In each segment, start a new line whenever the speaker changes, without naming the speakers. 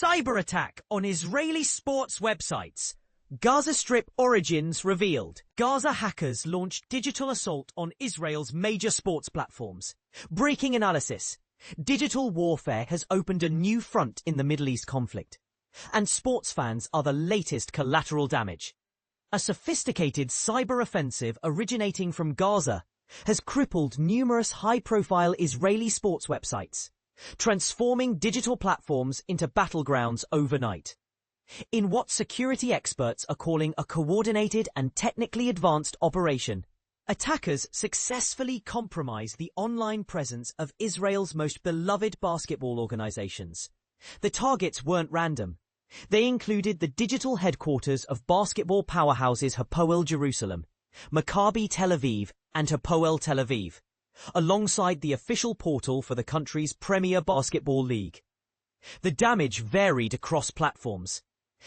Cyberattack on Israeli sports websites. Gaza Strip origins revealed. Gaza hackers launched digital assault on Israel's major sports platforms. Breaking analysis. Digital warfare has opened a new front in the Middle East conflict. And sports fans are the latest collateral damage. A sophisticated cyber offensive originating from Gaza has crippled numerous high-profile Israeli sports websites, transforming digital platforms into battlegrounds overnight. In what security experts are calling a coordinated and technically advanced operation, attackers successfully compromised the online presence of Israel's most beloved basketball organizations. The targets weren't random. They included the digital headquarters of basketball powerhouses Hapoel Jerusalem, Maccabi Tel Aviv, and Hapoel Tel Aviv, alongside the official portal for the country's premier basketball league. The damage varied across platforms.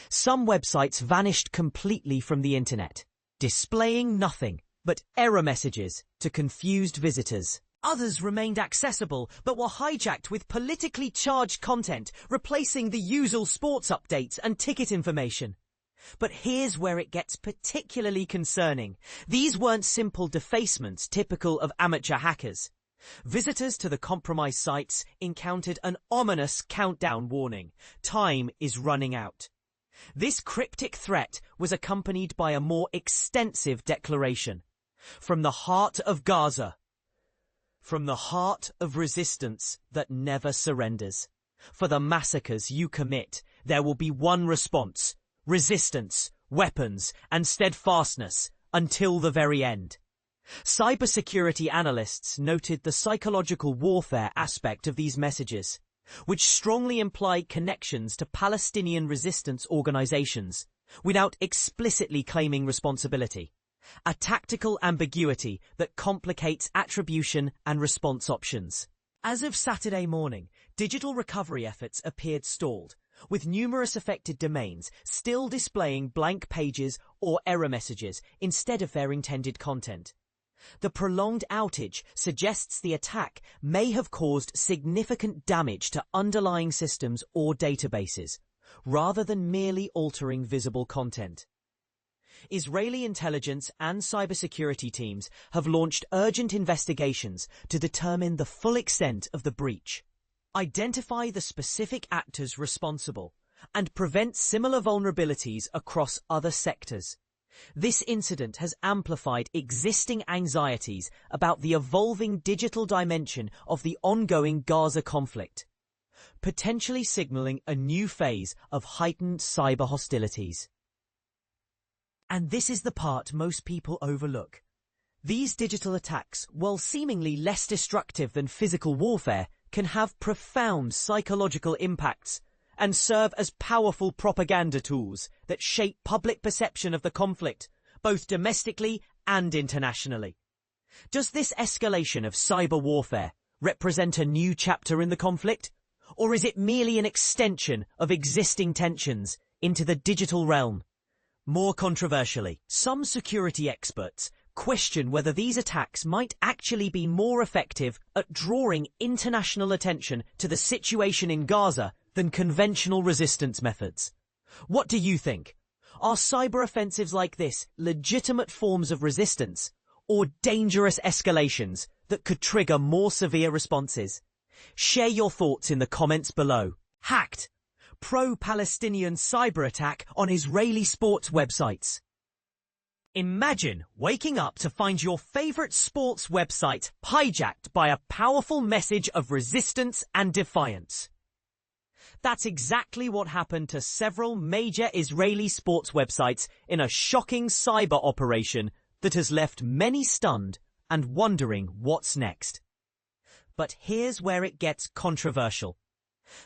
Some websites vanished completely from the internet, displaying nothing but error messages to confused visitors. Others remained accessible but were hijacked with politically charged content, replacing the usual sports updates and ticket information. But here's where it gets particularly concerning. These weren't simple defacements typical of amateur hackers. Visitors to the compromised sites encountered an ominous countdown warning. Time is running out. This cryptic threat was accompanied by a more extensive declaration. From the heart of Gaza. From the heart of resistance that never surrenders. For the massacres you commit, there will be one response. Resistance, weapons, and steadfastness until the very end. Cybersecurity analysts noted the psychological warfare aspect of these messages, which strongly implied connections to Palestinian resistance organizations, without explicitly claiming responsibility. A tactical ambiguity that complicates attribution and response options. As of Saturday morning, digital recovery efforts appeared stalled, with numerous affected domains still displaying blank pages or error messages instead of their intended content. The prolonged outage suggests the attack may have caused significant damage to underlying systems or databases, rather than merely altering visible content. Israeli intelligence and cybersecurity teams have launched urgent investigations to determine the full extent of the breach, identify the specific actors responsible, and prevent similar vulnerabilities across other sectors. This incident has amplified existing anxieties about the evolving digital dimension of the ongoing Gaza conflict, potentially signaling a new phase of heightened cyber hostilities. And this is the part most people overlook. These digital attacks, while seemingly less destructive than physical warfare, can have profound psychological impacts and serve as powerful propaganda tools that shape public perception of the conflict, both domestically and internationally. Does this escalation of cyber warfare represent a new chapter in the conflict? Or is it merely an extension of existing tensions into the digital realm? More controversially, some security experts question whether these attacks might actually be more effective at drawing international attention to the situation in Gaza than conventional resistance methods. What do you think? Are cyber offensives like this legitimate forms of resistance, or dangerous escalations that could trigger more severe responses? Share your thoughts in the comments below. Hacked. Pro-Palestinian cyber attack on Israeli sports websites. Imagine waking up to find your favorite sports website hijacked by a powerful message of resistance and defiance. That's exactly what happened to several major Israeli sports websites in a shocking cyber operation that has left many stunned and wondering what's next. But here's where it gets controversial.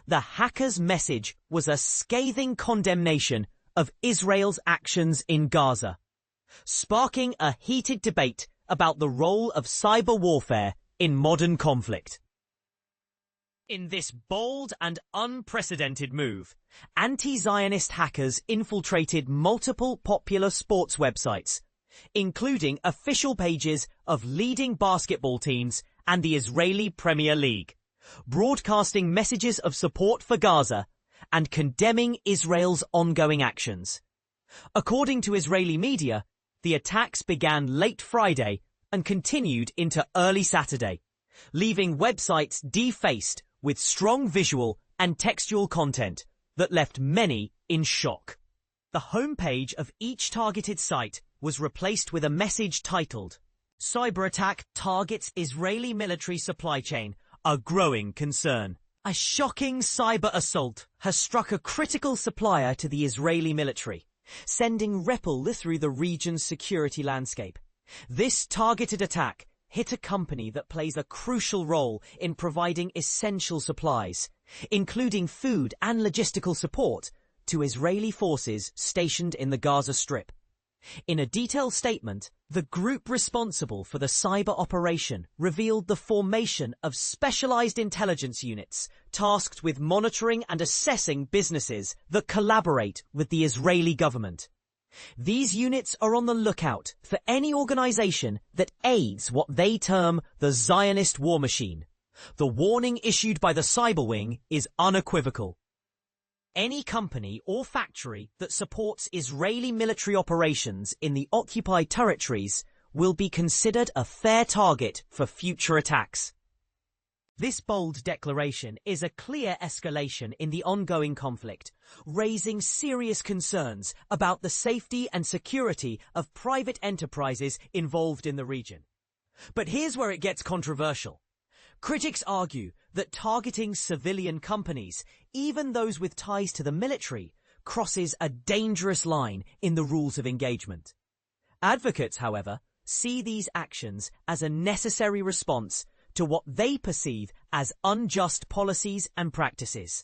The hacker's message was a scathing condemnation of Israel's actions in Gaza, sparking a heated debate about the role of cyber warfare in modern conflict. In this bold and unprecedented move, anti-Zionist hackers infiltrated multiple popular sports websites, including official pages of leading basketball teams and the Israeli Premier League, broadcasting messages of support for Gaza and condemning Israel's ongoing actions. According to Israeli media, the attacks began late Friday and continued into early Saturday, leaving websites defaced with strong visual and textual content that left many in shock. The homepage of each targeted site was replaced with a message titled, "Cyberattack targets Israeli military supply chain, a growing concern." A shocking cyber assault has struck a critical supplier to the Israeli military, sending ripple through the region's security landscape. This targeted attack hit a company that plays a crucial role in providing essential supplies, including food and logistical support, to Israeli forces stationed in the Gaza Strip. In a detailed statement, the group responsible for the cyber operation revealed the formation of specialized intelligence units tasked with monitoring and assessing businesses that collaborate with the Israeli government. These units are on the lookout for any organization that aids what they term the Zionist war machine. The warning issued by the cyber wing is unequivocal. Any company or factory that supports Israeli military operations in the occupied territories will be considered a fair target for future attacks. This bold declaration is a clear escalation in the ongoing conflict, raising serious concerns about the safety and security of private enterprises involved in the region. But here's where it gets controversial. Critics argue that targeting civilian companies, even those with ties to the military, crosses a dangerous line in the rules of engagement. Advocates, however, see these actions as a necessary response to what they perceive as unjust policies and practices.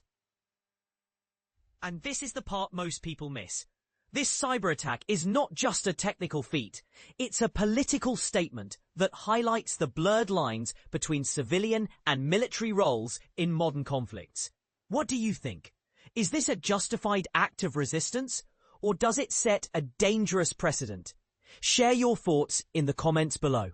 And this is the part most people miss. This cyber attack is not just a technical feat, it's a political statement that highlights the blurred lines between civilian and military roles in modern conflicts. What do you think? Is this a justified act of resistance, or does it set a dangerous precedent? Share your thoughts in the comments below.